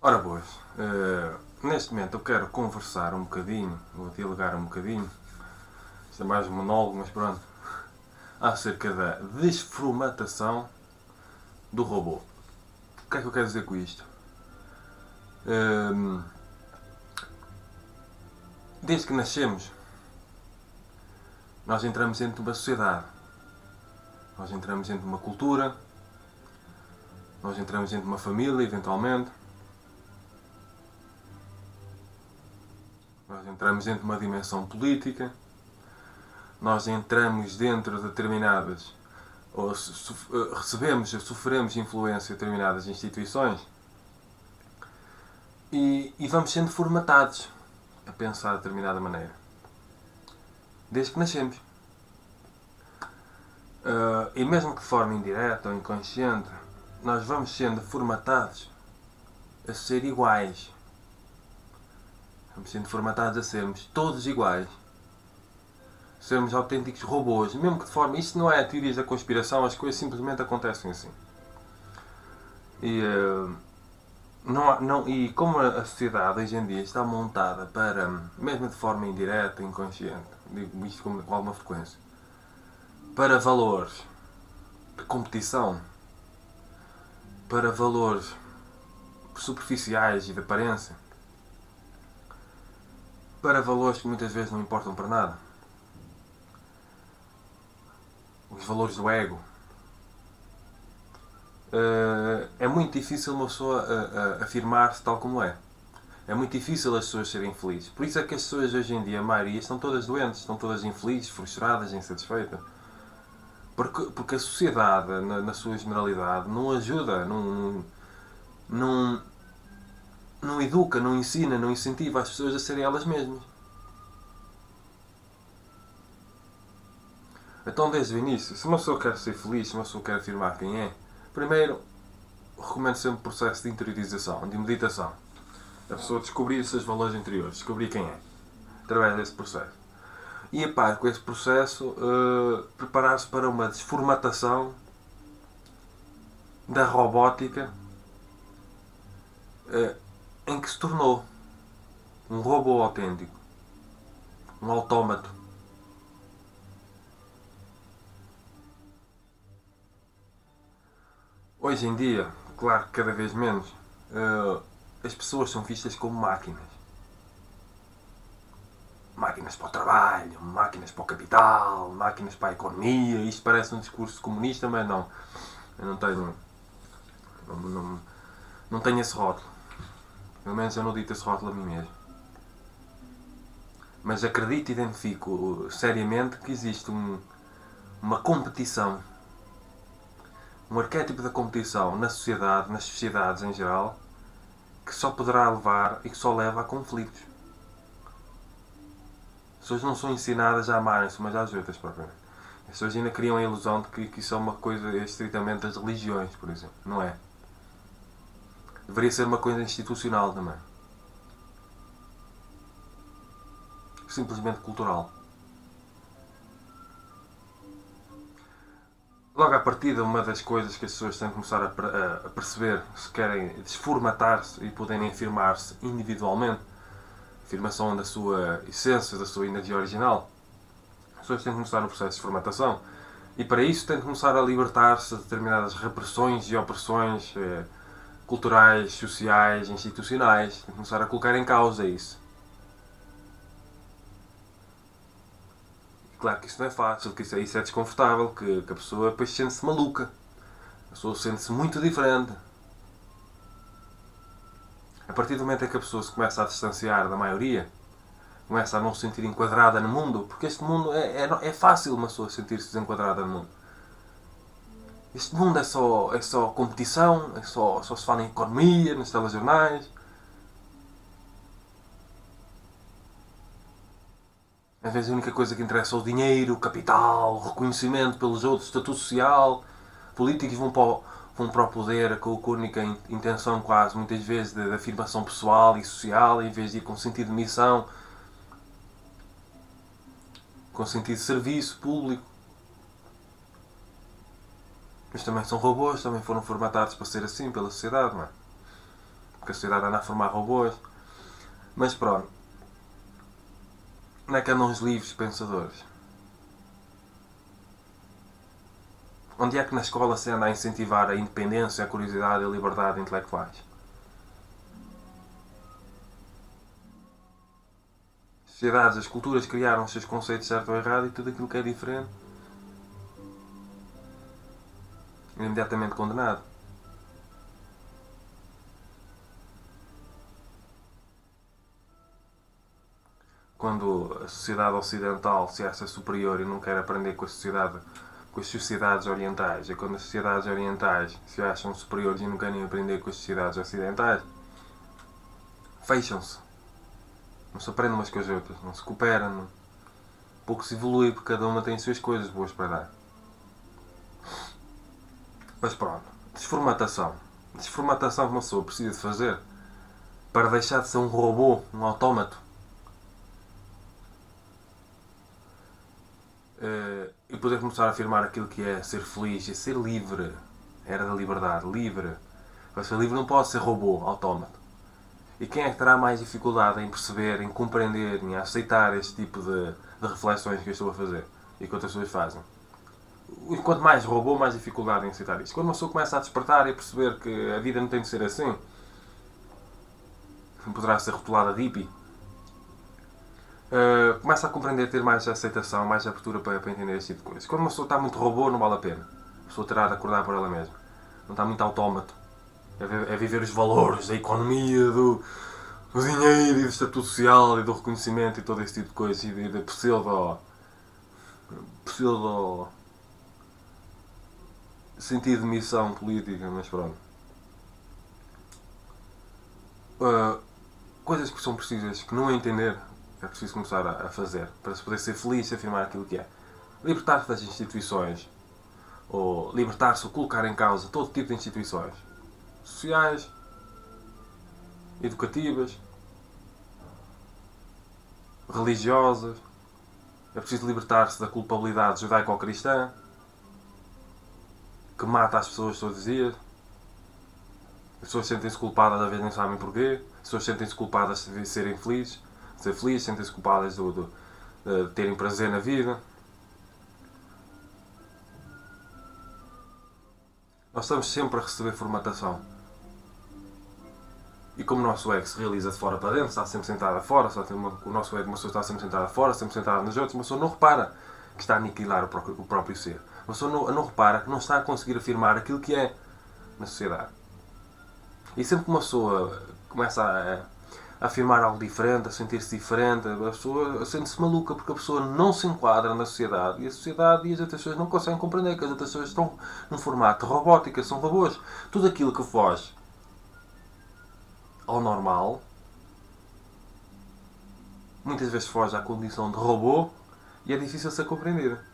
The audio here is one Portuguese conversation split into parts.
Ora boas, neste momento eu quero conversar um bocadinho, ou dialogar um bocadinho, isto é mais um monólogo, mas pronto, acerca da desformatação do robô. O que é que eu quero dizer com isto? Ehm, Desde que nascemos, nós entramos dentro de uma sociedade, nós entramos dentro de uma cultura, nós entramos dentro de uma família, eventualmente, nós entramos dentro de uma dimensão política, nós entramos dentro de determinadas, ou recebemos, sofremos influência de determinadas instituições e vamos sendo formatados a pensar de determinada maneira. Desde que nascemos. E mesmo que de forma indireta ou inconsciente, nós vamos sendo formatados a ser iguais. Vamos sendo formatados a sermos todos iguais. Sermos autênticos robôs. Mesmo que de forma... Isto não é teorias da conspiração, as coisas simplesmente acontecem assim. E como a sociedade hoje em dia está montada para, mesmo de forma indireta, inconsciente, digo isto com alguma frequência, para valores de competição, para valores superficiais e de aparência, para valores que muitas vezes não importam para nada, os valores do ego. É muito difícil uma pessoa afirmar-se tal como é. É muito difícil as pessoas serem felizes. Por isso é que as pessoas hoje em dia, a maioria, estão todas doentes, estão todas infelizes, frustradas, insatisfeitas. Porque a sociedade, na sua generalidade, não ajuda, não, não educa, não ensina, não incentiva as pessoas a serem elas mesmas. Então, desde o início, se uma pessoa quer ser feliz, se uma pessoa quer afirmar quem é, primeiro, recomendo sempre um processo de interiorização, de meditação. A pessoa descobrir os seus valores interiores, descobrir quem é, através desse processo. E a par com esse processo, preparar-se para uma desformatação da robótica em que se tornou um robô autêntico, um autómato. Hoje em dia, claro que cada vez menos, as pessoas são vistas como máquinas. Máquinas para o trabalho, máquinas para o capital, máquinas para a economia. Isto parece um discurso comunista, mas não. Eu não tenho. Não tenho esse rótulo. Pelo menos eu não dito esse rótulo a mim mesmo. Mas acredito e identifico seriamente que existe uma competição, um arquétipo da competição na sociedade, nas sociedades em geral, que só poderá levar e que só leva a conflitos. As pessoas não são ensinadas a amarem-se umas às outras, propriamente. As pessoas ainda criam a ilusão de que isso é uma coisa estritamente das religiões, por exemplo. Não é. Deveria ser uma coisa institucional também. Simplesmente cultural. Logo à partida, uma das coisas que as pessoas têm que começar a perceber, se querem desformatar-se e poderem afirmar-se individualmente, afirmação da sua essência, da sua energia original, as pessoas têm que começar no processo de formatação. E para isso têm que começar a libertar-se de determinadas repressões e opressões culturais, sociais, institucionais. Têm que começar a colocar em causa isso. Claro que isso não é fácil, que isso é desconfortável, que a pessoa depois sente-se maluca. A pessoa sente-se muito diferente. A partir do momento em que a pessoa se começa a distanciar da maioria, começa a não se sentir enquadrada no mundo, porque este mundo é fácil uma pessoa sentir-se desenquadrada no mundo. Este mundo é só competição, só se fala em economia, nos telejornais. Às vezes a única coisa que interessa é o dinheiro, o capital, o reconhecimento pelos outros, o estatuto social. Políticos vão para o poder com a única intenção quase, muitas vezes, de afirmação pessoal e social, em vez de ir com sentido de missão, com sentido de serviço público. Mas também são robôs, também foram formatados para ser assim pela sociedade, não é? porque a sociedade anda a formar robôs. Mas pronto. Onde é que andam os livres pensadores? Onde é que na escola se anda a incentivar a independência, a curiosidade e a liberdade intelectuais? As sociedades, as culturas criaram os seus conceitos certo ou errado e tudo aquilo que é diferente é imediatamente condenado. Quando a sociedade ocidental se acha superior e não quer aprender com as sociedades orientais, e quando as sociedades orientais se acham superiores e não querem aprender com as sociedades ocidentais, fecham-se. Não se aprende umas com as outras, não se coopera, não. Pouco se evolui porque cada uma tem as suas coisas boas para dar. Mas pronto, desformatação. Desformatação que uma pessoa precisa de fazer para deixar de ser um robô, um autómato. E poder começar a afirmar aquilo que é ser feliz e ser livre. Era da liberdade, livre. Para ser livre não pode ser robô, autómato. E quem é que terá mais dificuldade em perceber, em compreender, em aceitar este tipo de reflexões que eu estou a fazer e que outras pessoas fazem? E quanto mais robô, mais dificuldade em aceitar isto. Quando uma pessoa começa a despertar e a perceber que a vida não tem de ser assim, poderá ser rotulada de hippie, começa a compreender, ter mais aceitação, mais abertura para entender este tipo de coisas. Quando uma pessoa está muito robô, não vale a pena. A pessoa terá de acordar por ela mesma. Não está muito autómato. É viver os valores da economia, do dinheiro e do estatuto social e do reconhecimento e todo esse tipo de coisas e da pseudo sentido de missão política, mas pronto. Coisas que são precisas, que não entender, é preciso começar a fazer para se poder ser feliz e afirmar aquilo que é. Libertar-se das instituições, ou libertar-se ou colocar em causa todo tipo de instituições sociais, educativas, religiosas. É preciso libertar-se da culpabilidade judaico-cristã que mata as pessoas todos os dias. As pessoas sentem-se culpadas, às vezes nem sabem porquê. As pessoas sentem-se culpadas de serem felizes, de ser felizes, sentem-se culpadas de terem prazer na vida. Nós estamos sempre a receber formatação. E como o nosso ego se realiza de fora para dentro, está sempre sentado fora, o nosso ego, uma pessoa está sempre sentada fora, sempre sentada nos outros, uma pessoa não repara que está a aniquilar o próprio ser. Uma pessoa não repara que não está a conseguir afirmar aquilo que é na sociedade. E sempre que uma pessoa começa a afirmar algo diferente, a sentir-se diferente, a pessoa sente-se maluca porque a pessoa não se enquadra na sociedade e a sociedade e as outras pessoas não conseguem compreender que as outras pessoas estão num formato de robótica, são robôs. Tudo aquilo que foge ao normal muitas vezes foge à condição de robô e é difícil ser compreendida.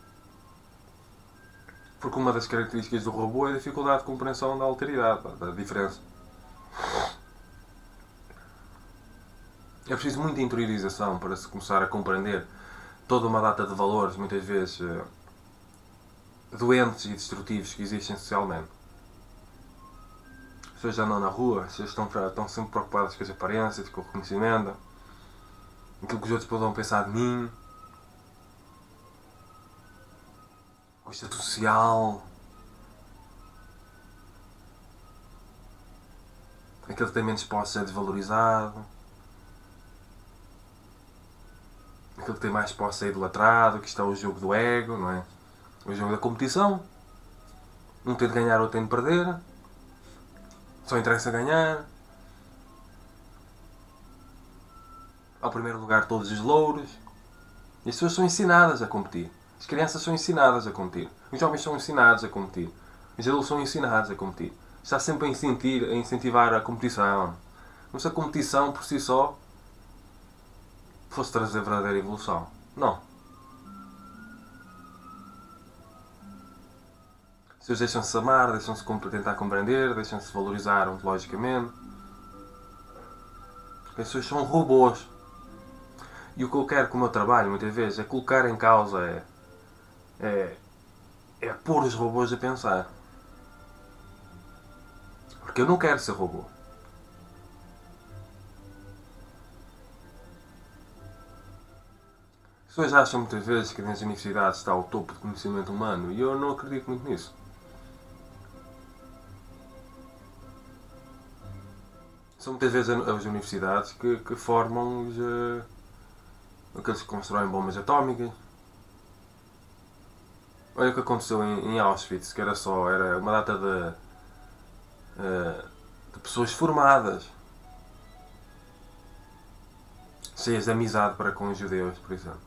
Porque uma das características do robô é a dificuldade de compreensão da alteridade, da diferença. É preciso muita interiorização para se começar a compreender toda uma data de valores, muitas vezes doentes e destrutivos que existem socialmente. As pessoas andam na rua, as pessoas estão sempre preocupadas com as aparências, com o reconhecimento, aquilo que os outros podem pensar de mim, com o estatuto social, aquele que tem menos posse é desvalorizado, aquele que tem mais posse é idolatrado, que está o jogo do ego, não é? O jogo da competição. Um tem de ganhar, outro tem de perder. Só interessa ganhar. Ao primeiro lugar todos os louros. E as pessoas são ensinadas a competir. As crianças são ensinadas a competir. Os jovens são ensinados a competir. Os adultos são ensinados a competir. Está sempre a incentivar a competição. Como se a competição por si só fosse trazer verdadeira evolução. Não. As pessoas deixam-se amar, deixam-se tentar compreender, deixam-se valorizar ontologicamente. As pessoas são robôs. E o que eu quero com o meu trabalho, muitas vezes, é colocar em causa, é pôr os robôs a pensar. Porque eu não quero ser robô. As pessoas acham muitas vezes que nas universidades está o topo do conhecimento humano e eu não acredito muito nisso. São muitas vezes as universidades que formam aqueles que constroem bombas atómicas. Olha o que aconteceu em Auschwitz, que era uma data de pessoas formadas, cheias de amizade para com os judeus, por exemplo.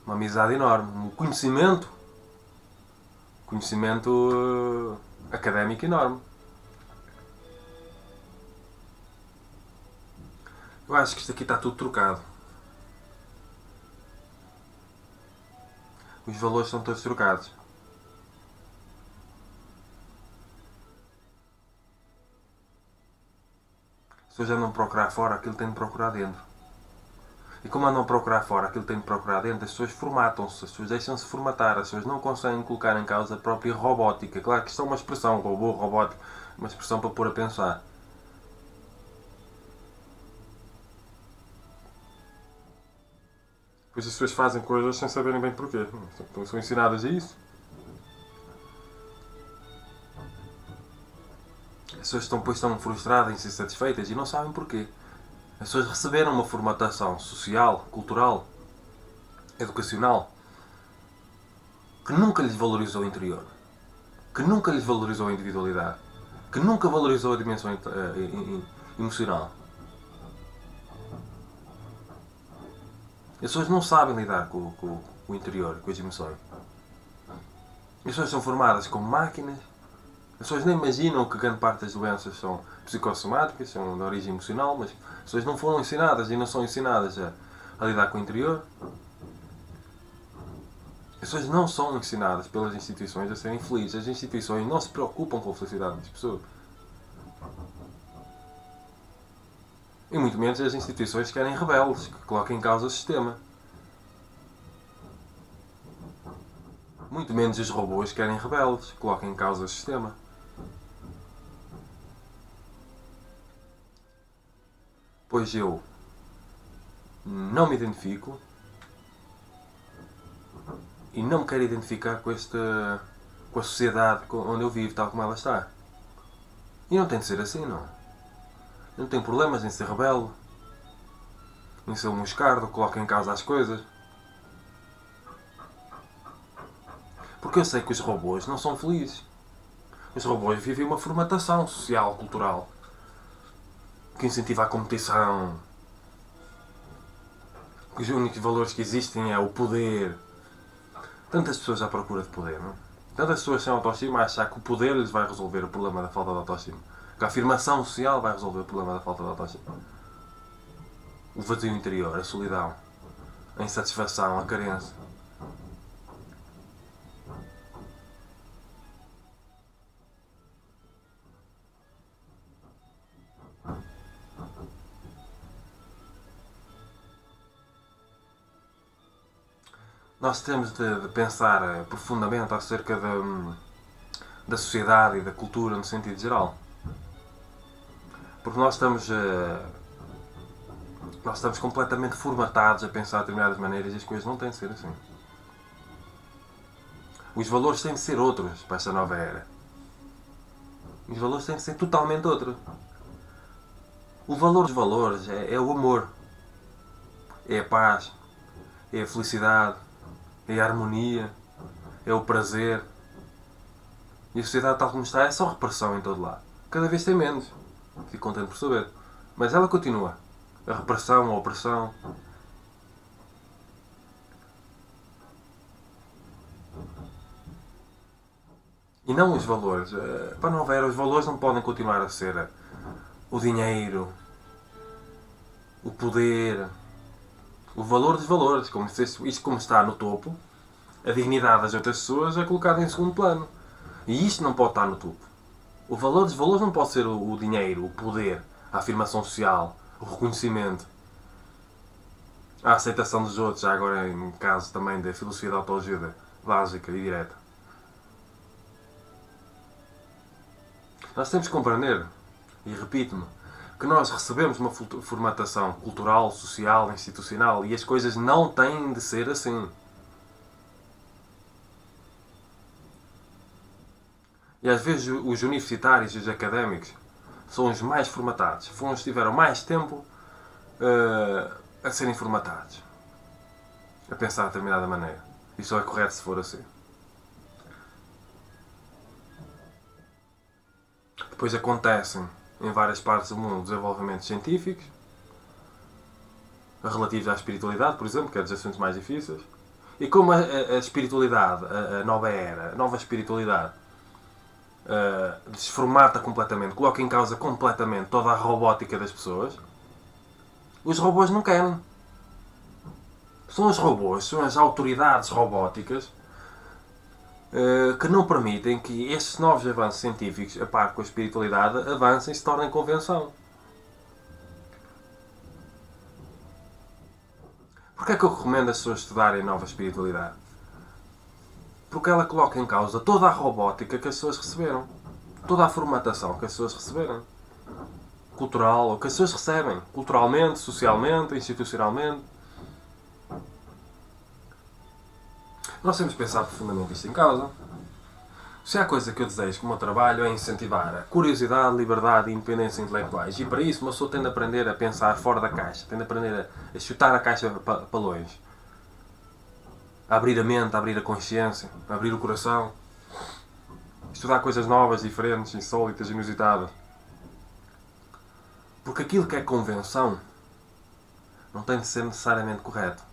Uma amizade enorme, um conhecimento académico enorme. Eu acho que isto aqui está tudo trocado. Os valores são todos trocados. As pessoas andam a procurar fora aquilo que têm de procurar dentro. E como andam a procurar fora aquilo que têm de procurar dentro, as pessoas formatam-se, as pessoas deixam-se formatar, as pessoas não conseguem colocar em causa a própria robótica. Claro que isto é uma expressão, robô, robótico, uma expressão para pôr a pensar. Pois as pessoas fazem coisas sem saberem bem porquê. Então são ensinadas a isso. As pessoas estão frustradas, insatisfeitas e não sabem porquê. As pessoas receberam uma formatação social, cultural, educacional, que nunca lhes valorizou o interior, que nunca lhes valorizou a individualidade, que nunca valorizou a dimensão emocional. As pessoas não sabem lidar com o interior, com as emoções. As pessoas são formadas como máquinas. As pessoas nem imaginam que grande parte das doenças são psicossomáticas, são de origem emocional, mas as pessoas não foram ensinadas e não são ensinadas a lidar com o interior. As pessoas não são ensinadas pelas instituições a serem felizes. As instituições não se preocupam com a felicidade das pessoas. E muito menos as instituições querem rebeldes, que coloquem em causa o sistema. Muito menos os robôs querem rebeldes, que coloquem em causa o sistema. Pois eu não me identifico e não me quero identificar com a sociedade onde eu vivo, tal como ela está. E não tem de ser assim, não. Eu não tenho problemas em ser rebelde, em ser um moscardo, que coloca em causa as coisas. Porque eu sei que os robôs não são felizes. Os robôs vivem uma formatação social, cultural, que incentiva a competição, que os únicos valores que existem é o poder. Tantas pessoas à procura de poder, não? Tantas pessoas sem autoestima a achar que o poder lhes vai resolver o problema da falta de autoestima. Que a afirmação social vai resolver o problema da falta de autoestima. O vazio interior, a solidão, a insatisfação, a carência. Nós temos de pensar profundamente acerca da sociedade e da cultura no sentido geral. Porque nós estamos completamente formatados a pensar de determinadas maneiras e as coisas não têm de ser assim. Os valores têm de ser outros para esta nova era. Os valores têm de ser totalmente outros. O valor dos valores é o amor, é a paz, é a felicidade, é a harmonia, é o prazer. E a sociedade tal como está é só repressão em todo lado. Cada vez tem menos. Fico contente por saber. Mas ela continua. A repressão, a opressão. E não os valores. Para não ver, os valores não podem continuar a ser o dinheiro, o poder, o valor dos valores. Como se isto como está no topo, a dignidade das outras pessoas é colocada em segundo plano. E isto não pode estar no topo. O valor dos valores não pode ser o dinheiro, o poder, a afirmação social, o reconhecimento, a aceitação dos outros, já agora em caso também da filosofia da autoajuda básica e direta. Nós temos que compreender, e repito-me, que nós recebemos uma formatação cultural, social, institucional e as coisas não têm de ser assim. E às vezes os universitários e os académicos são os mais formatados. Foram os que tiveram mais tempo a serem formatados. A pensar de determinada maneira. E só é correto se for assim. Depois acontecem em várias partes do mundo desenvolvimentos científicos relativos à espiritualidade, por exemplo, que é dos assuntos mais difíceis. E como a espiritualidade, a nova era, a nova espiritualidade desformata completamente, coloca em causa completamente toda a robótica das pessoas, os robôs não querem. São os robôs, são as autoridades robóticas que não permitem que estes novos avanços científicos, a par com a espiritualidade, avancem e se tornem convenção. Porquê é que eu recomendo as pessoas estudarem nova espiritualidade? Porque ela coloca em causa toda a robótica que as pessoas receberam. Toda a formatação que as pessoas receberam. Cultural, ou que as pessoas recebem. Culturalmente, socialmente, institucionalmente. Nós temos que pensar profundamente isto em causa. Se há coisa que eu desejo com o meu trabalho é incentivar a curiosidade, liberdade e independência intelectuais. E para isso uma pessoa tem de aprender a pensar fora da caixa. Tem de aprender a chutar a caixa para longe. A abrir a mente, a abrir a consciência, a abrir o coração. Estudar coisas novas, diferentes, insólitas, inusitadas. Porque aquilo que é convenção não tem de ser necessariamente correto.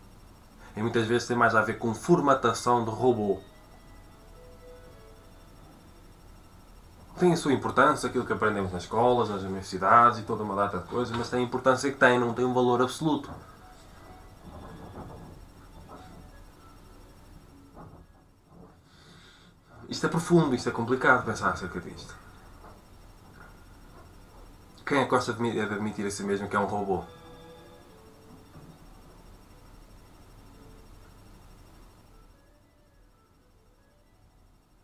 E muitas vezes tem mais a ver com formatação de robô. Tem a sua importância, aquilo que aprendemos nas escolas, nas universidades e toda uma data de coisas, mas tem a importância que tem, não tem um valor absoluto. Isto é profundo, isto é complicado pensar acerca disto. Quem é que gosta de admitir a si mesmo que é um robô?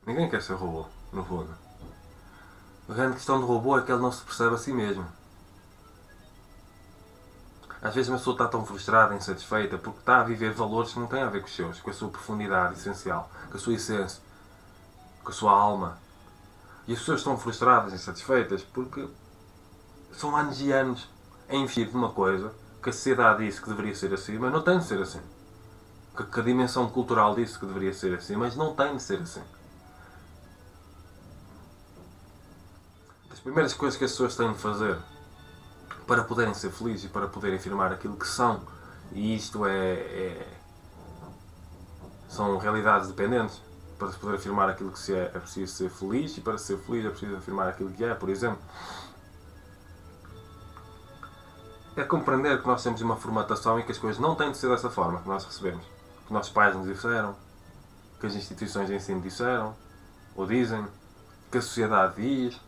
Ninguém quer ser robô, no fundo. A grande questão do robô é que ele não se percebe a si mesmo. Às vezes uma pessoa está tão frustrada, insatisfeita, porque está a viver valores que não têm a ver com os seus, com a sua profundidade essencial, com a sua essência, com a sua alma. E as pessoas estão frustradas, insatisfeitas, porque são anos e anos a investir numa coisa que a sociedade disse que deveria ser assim, mas não tem de ser assim. Que a dimensão cultural disse que deveria ser assim, mas não tem de ser assim. As primeiras coisas que as pessoas têm de fazer para poderem ser felizes e para poderem afirmar aquilo que são, e isto são realidades dependentes, para se poder afirmar aquilo que se é preciso ser feliz, e para ser feliz é preciso afirmar aquilo que é, por exemplo. É compreender que nós temos uma formatação e que as coisas não têm de ser dessa forma que nós recebemos. Que nossos pais nos disseram, que as instituições de ensino disseram, ou dizem, que a sociedade diz.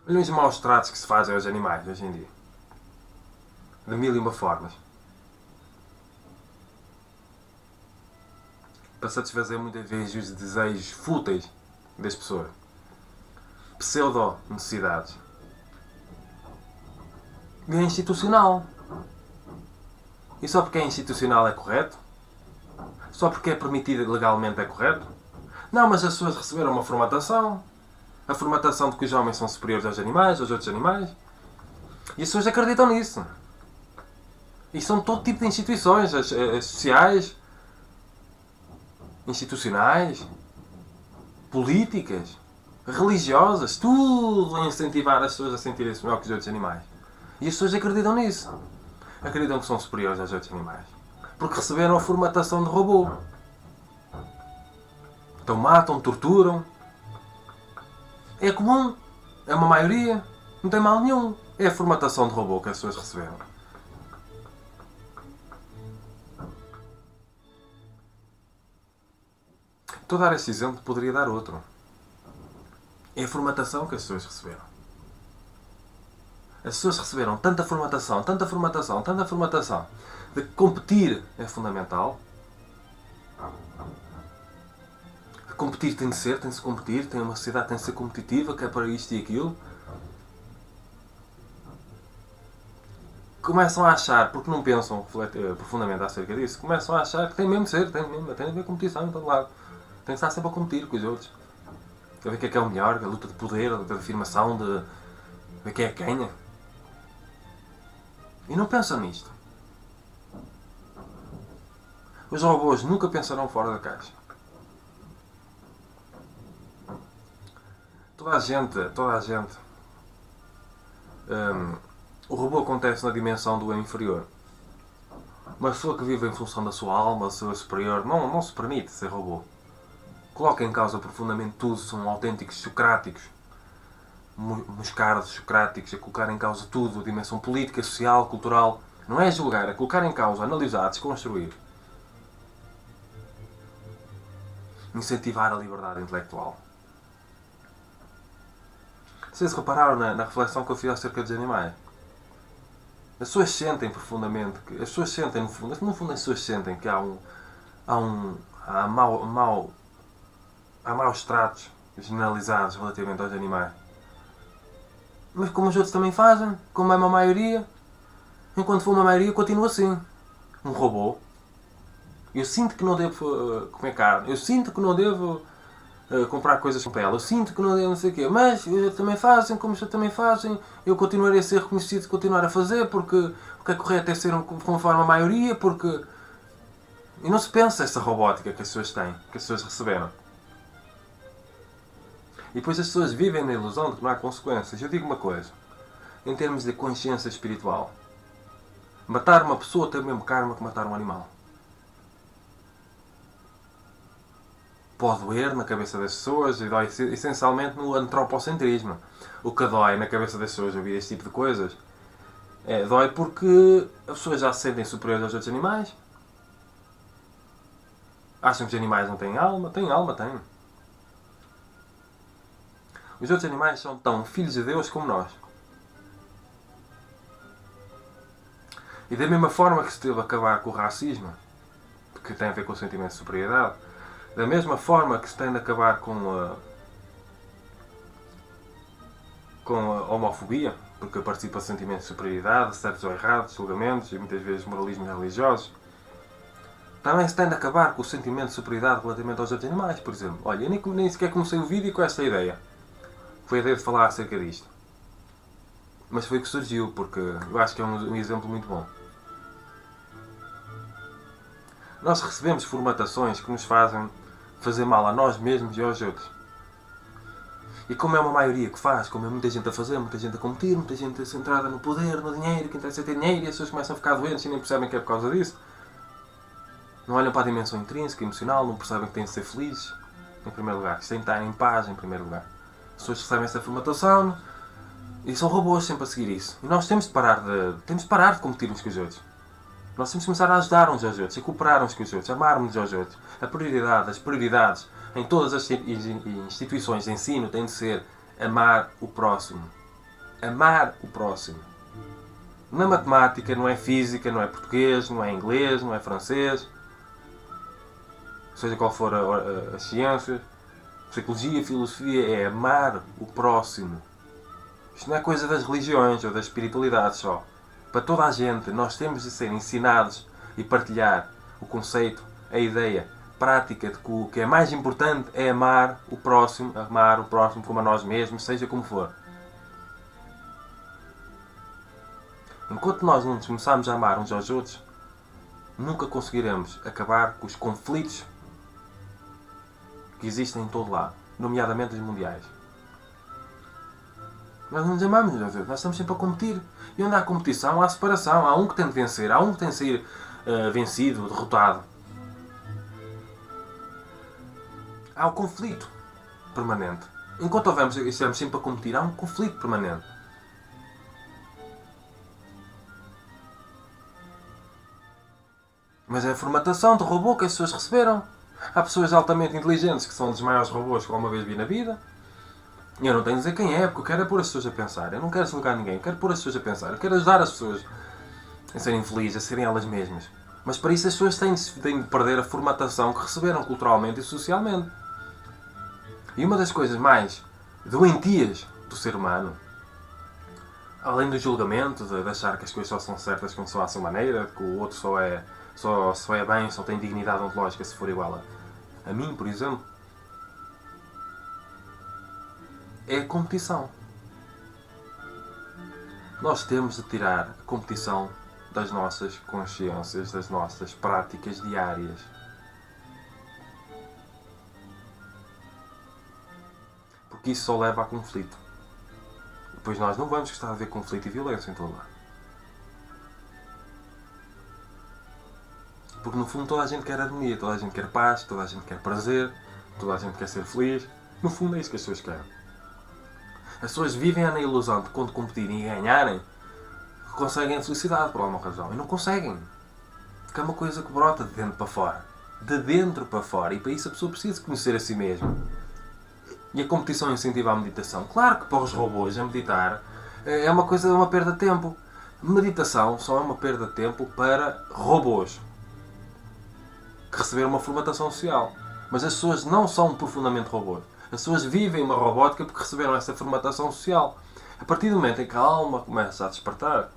Olhem os maus tratos que se fazem aos animais hoje em dia. De mil e uma formas. Para satisfazer muitas vezes os desejos fúteis das pessoas. Pseudo-necessidades. E é institucional. E só porque é institucional é correto? Só porque é permitido legalmente é correto? Não, mas as pessoas receberam uma formatação. A formatação de que os homens são superiores aos animais, aos outros animais. E as pessoas acreditam nisso. E são todo tipo de instituições, as sociais, institucionais, políticas, religiosas, tudo a incentivar as pessoas a sentirem-se melhor que os outros animais. E as pessoas acreditam nisso. Acreditam que são superiores aos outros animais. Porque receberam a formatação de robô. Então matam, torturam. É comum. É uma maioria. Não tem mal nenhum. É a formatação de robô que as pessoas receberam. Estou a dar este exemplo, poderia dar outro. É a formatação que as pessoas receberam. As pessoas receberam tanta formatação, tanta formatação, tanta formatação, de que competir é fundamental, de que Competir tem-se competir, tem uma sociedade tem de ser competitiva, que é para isto e aquilo. Começam a achar, porque não pensam profundamente acerca disso, começam a achar que tem mesmo de ser, tem de haver competição em todo lado. Tem de estar sempre a competir com os outros. A ver quem é o melhor, a luta de poder, a luta de afirmação, de ver quem é que ganha. E não pensam nisto. Os robôs nunca pensarão fora da caixa. Toda a gente. O robô acontece na dimensão do eu inferior. Uma pessoa que vive em função da sua alma, da sua superior, não se permite ser robô. Coloca em causa profundamente tudo, são autênticos socráticos. Moscardos socráticos, a colocar em causa tudo, a dimensão política, social, cultural. Não é julgar, é colocar em causa, analisar, desconstruir. Incentivar a liberdade intelectual. Vocês repararam na reflexão que eu fiz acerca dos animais? As pessoas sentem profundamente, as pessoas sentem no fundo as pessoas sentem que há maus tratos generalizados relativamente aos animais. Mas como os outros também fazem, como é uma maioria, enquanto for uma maioria continua assim. Um robô. Eu sinto que não devo comer carne, eu sinto que não devo comprar coisas com pele, eu sinto que não devo não sei o quê, mas eles também fazem, como os outros também fazem, eu continuarei a ser reconhecido, continuar a fazer, porque o que é correto é ser conforme a maioria, porque... E não se pensa essa robótica que as pessoas têm, que as pessoas receberam. E depois as pessoas vivem na ilusão de que não há consequências. Eu digo uma coisa, em termos de consciência espiritual, matar uma pessoa tem o mesmo karma que matar um animal. Pode doer na cabeça das pessoas e dói essencialmente no antropocentrismo. O que dói na cabeça das pessoas ouvir este tipo de coisas dói porque as pessoas já se sentem superiores aos outros animais. Acham que os animais não têm alma? Têm alma, têm. Os outros animais são tão filhos de Deus como nós. E da mesma forma que se teve a acabar com o racismo, que tem a ver com o sentimento de superioridade, da mesma forma que se tem de acabar com a homofobia, porque participa de sentimentos de superioridade, certos ou errados, julgamentos e muitas vezes moralismos religiosos, também se tem de acabar com o sentimento de superioridade relativamente aos outros animais, por exemplo. Olha, eu nem sequer comecei o vídeo com esta ideia. Foi a ideia de falar acerca disto. Mas foi o que surgiu, porque eu acho que é um exemplo muito bom. Nós recebemos formatações que nos fazem fazer mal a nós mesmos e aos outros. E como é uma maioria que faz, como é muita gente a fazer, muita gente a competir, muita gente centrada no poder, no dinheiro, que interessa ter dinheiro, e as pessoas começam a ficar doentes e nem percebem que é por causa disso. Não olham para a dimensão intrínseca, emocional, não percebem que têm de ser felizes, em primeiro lugar. Que têm de estar em paz, em primeiro lugar. As pessoas recebem essa formatação e são robôs sempre a seguir isso. E nós temos de parar de competir uns com os outros. Nós temos de começar a ajudar uns aos outros, a cooperar uns com os outros, a amar-nos aos outros. As prioridades em todas as instituições de ensino têm de ser amar o próximo. Amar o próximo. Não é matemática, não é física, não é português, não é inglês, não é francês. Seja qual for as ciências, psicologia, filosofia, é amar o próximo. Isto não é coisa das religiões ou das espiritualidades só. Para toda a gente, nós temos de ser ensinados e partilhar o conceito, a ideia prática de que o que é mais importante é amar o próximo como a nós mesmos, seja como for. Enquanto nós não nos começarmos a amar uns aos outros, nunca conseguiremos acabar com os conflitos que existem em todo lado, nomeadamente os mundiais. Nós não nos amamos, nós estamos sempre a competir. E onde há competição, há separação. Há um que tem de vencer, há um que tem de ser vencido, derrotado. Há o conflito permanente. Enquanto estivermos sempre a competir, há um conflito permanente. Mas é a formatação de robô que as pessoas receberam. Há pessoas altamente inteligentes que são dos maiores robôs que alguma vez vi na vida. E eu não tenho de dizer quem é, porque eu quero pôr as pessoas a pensar. Eu não quero julgar ninguém, eu quero pôr as pessoas a pensar. Eu quero ajudar as pessoas a serem felizes, a serem elas mesmas. Mas para isso as pessoas têm de perder a formatação que receberam culturalmente e socialmente. E uma das coisas mais doentias do ser humano, além do julgamento, de achar que as coisas só são certas quando são à sua maneira, que o outro só é bem, só tem dignidade ontológica se for igual a mim, por exemplo, é a competição. Nós temos de tirar a competição das nossas consciências, das nossas práticas diárias. Porque isso só leva a conflito. Depois nós não vamos gostar de ver conflito e violência em todo lado. Porque no fundo toda a gente quer harmonia, toda a gente quer paz, toda a gente quer prazer, toda a gente quer ser feliz. No fundo é isso que as pessoas querem. As pessoas vivem na ilusão de quando competirem e ganharem, conseguem a felicidade por alguma razão. E não conseguem. Porque é uma coisa que brota de dentro para fora. De dentro para fora. E para isso a pessoa precisa conhecer a si mesma. E a competição incentiva a meditação. Claro que para os robôs a meditar é uma coisa, uma perda de tempo. Meditação só é uma perda de tempo para robôs que receberam uma formatação social. Mas as pessoas não são profundamente robôs. As pessoas vivem uma robótica porque receberam essa formatação social. A partir do momento em que a alma começa a despertar,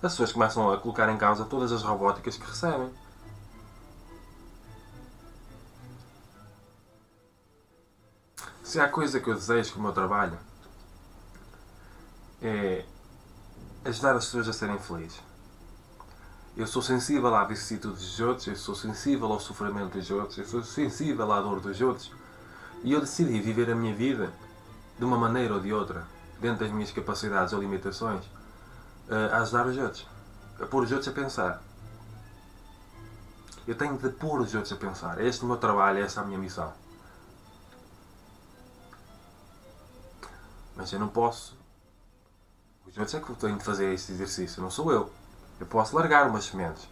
as pessoas começam a colocar em causa todas as robóticas que recebem. Se há coisa que eu desejo com o meu trabalho é ajudar as pessoas a serem felizes. Eu sou sensível à vicissitude dos outros, eu sou sensível ao sofrimento dos outros, eu sou sensível à dor dos outros. E eu decidi viver a minha vida de uma maneira ou de outra, dentro das minhas capacidades ou limitações, a ajudar os outros. A pôr os outros a pensar. Eu tenho de pôr os outros a pensar. Este é o meu trabalho, esta é a minha missão. Mas eu não posso. Os outros é que têm de fazer este exercício, não sou eu. Eu posso largar umas sementes.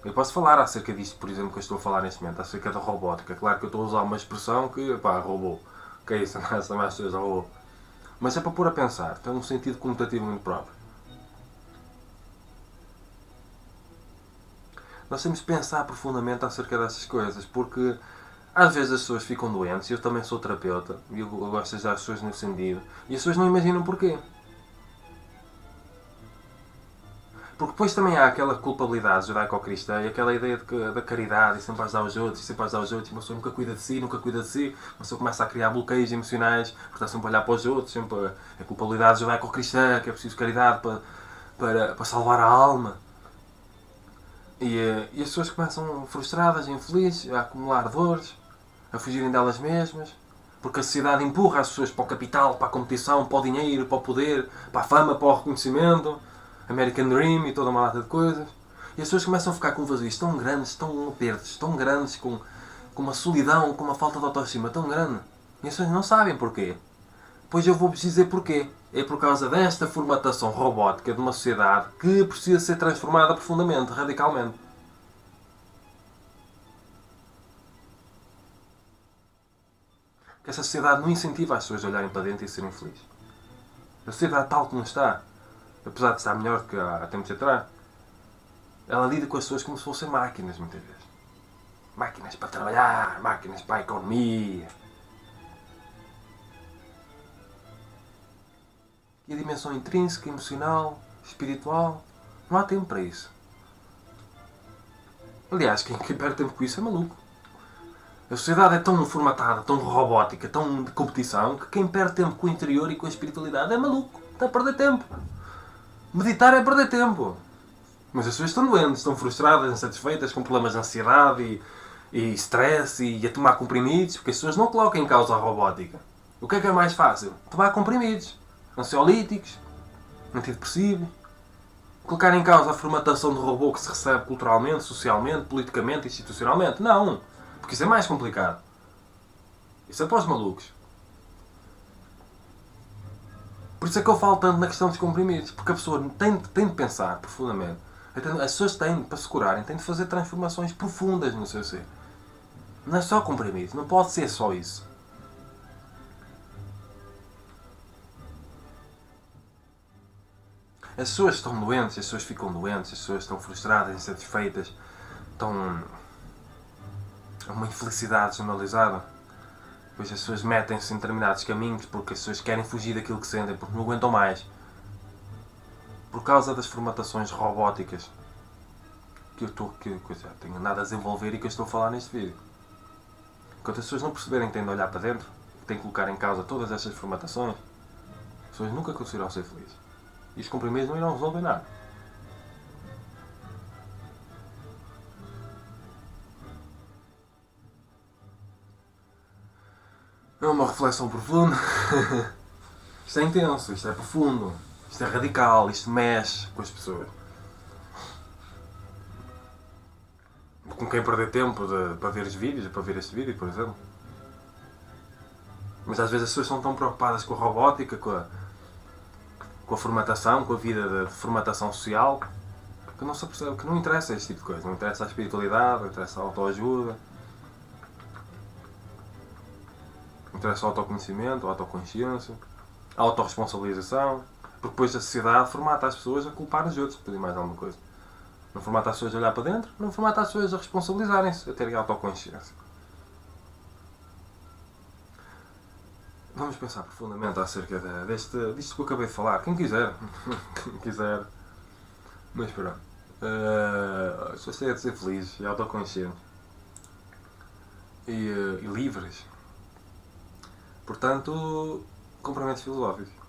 Eu posso falar acerca disto, por exemplo, que eu estou a falar neste momento, acerca da robótica. Claro que eu estou a usar uma expressão que, pá, robô. O que é isso? Não mais pessoas robô. Mas é para pôr a pensar. Tem um sentido conotativo muito próprio. Nós temos de pensar profundamente acerca dessas coisas, porque às vezes as pessoas ficam doentes, e eu também sou terapeuta, e eu gosto de ajudar as pessoas nesse sentido, e as pessoas não imaginam porquê. Porque depois também há aquela culpabilidade judaico-cristã e aquela ideia da caridade e sempre ajudar os outros, e sempre ajudar os outros, e uma pessoa nunca cuida de si, uma pessoa começa a criar bloqueios emocionais, porque está sempre a olhar para os outros, sempre a culpabilidade judaico-cristã, que é preciso caridade para salvar a alma. E as pessoas começam frustradas, infelizes, a acumular dores, a fugirem delas mesmas, porque a sociedade empurra as pessoas para o capital, para a competição, para o dinheiro, para o poder, para a fama, para o reconhecimento, American Dream e toda uma lata de coisas. E as pessoas começam a ficar com vazios tão grandes, tão apertos, tão grandes, com uma solidão, com uma falta de autoestima tão grande. E as pessoas não sabem porquê. Pois eu vou-vos dizer porquê. É por causa desta formatação robótica de uma sociedade que precisa ser transformada profundamente, radicalmente. Porque essa sociedade não incentiva as pessoas a olharem para dentro e serem felizes. A sociedade tal como está, apesar de estar melhor do que há tempos atrás, ela lida com as pessoas como se fossem máquinas, muitas vezes. Máquinas para trabalhar, máquinas para a economia. E a dimensão intrínseca, emocional, espiritual, não há tempo para isso. Aliás, quem perde tempo com isso é maluco. A sociedade é tão formatada, tão robótica, tão de competição, que quem perde tempo com o interior e com a espiritualidade é maluco. Está a perder tempo. Meditar é perder tempo. Mas as pessoas estão doentes, estão frustradas, insatisfeitas, com problemas de ansiedade e stress e a tomar comprimidos, porque as pessoas não colocam em causa a robótica. O que é mais fácil? Tomar comprimidos. Ansiolíticos, antidepressivos. Colocar em causa a formatação do robô que se recebe culturalmente, socialmente, politicamente, institucionalmente. Não. Porque isso é mais complicado. Isso é para os malucos. Por isso é que eu falo tanto na questão dos comprimidos. Porque a pessoa tem de pensar profundamente. As pessoas têm, para se curarem, têm de fazer transformações profundas no seu ser. Não é só comprimidos. Não pode ser só isso. As pessoas estão doentes, as pessoas ficam doentes, as pessoas estão frustradas, insatisfeitas, estão a uma infelicidade generalizada. Depois as pessoas metem-se em determinados caminhos porque as pessoas querem fugir daquilo que sentem, porque não aguentam mais. Por causa das formatações robóticas que eu já tenho nada a desenvolver e que eu estou a falar neste vídeo. Enquanto as pessoas não perceberem que têm de olhar para dentro, que têm que colocar em causa todas estas formatações, as pessoas nunca conseguirão ser felizes. E os comprimidos não irão resolver nada. É uma reflexão profunda. Isto é intenso, isto é profundo, isto é radical, isto mexe com as pessoas. Com quem perder tempo para ver os vídeos, para ver este vídeo, por exemplo. Mas às vezes as pessoas estão tão preocupadas com a robótica, com a formatação, com a vida de formatação social, que não se apercebe, que não interessa este tipo de coisa. Não interessa a espiritualidade, não interessa a autoajuda, não interessa o autoconhecimento, a autoconsciência, a autorresponsabilização. Porque depois a sociedade formata as pessoas a culpar os outros, pedir mais alguma coisa. Não formata as pessoas a olhar para dentro, não formata as pessoas a responsabilizarem-se, a terem autoconsciência. Vamos pensar profundamente acerca disto que eu acabei de falar. Quem quiser. Quem quiser. Mas pronto. As pessoas têm de ser felizes e autoconscientes. E livres. Portanto, cumprimentos filosóficos.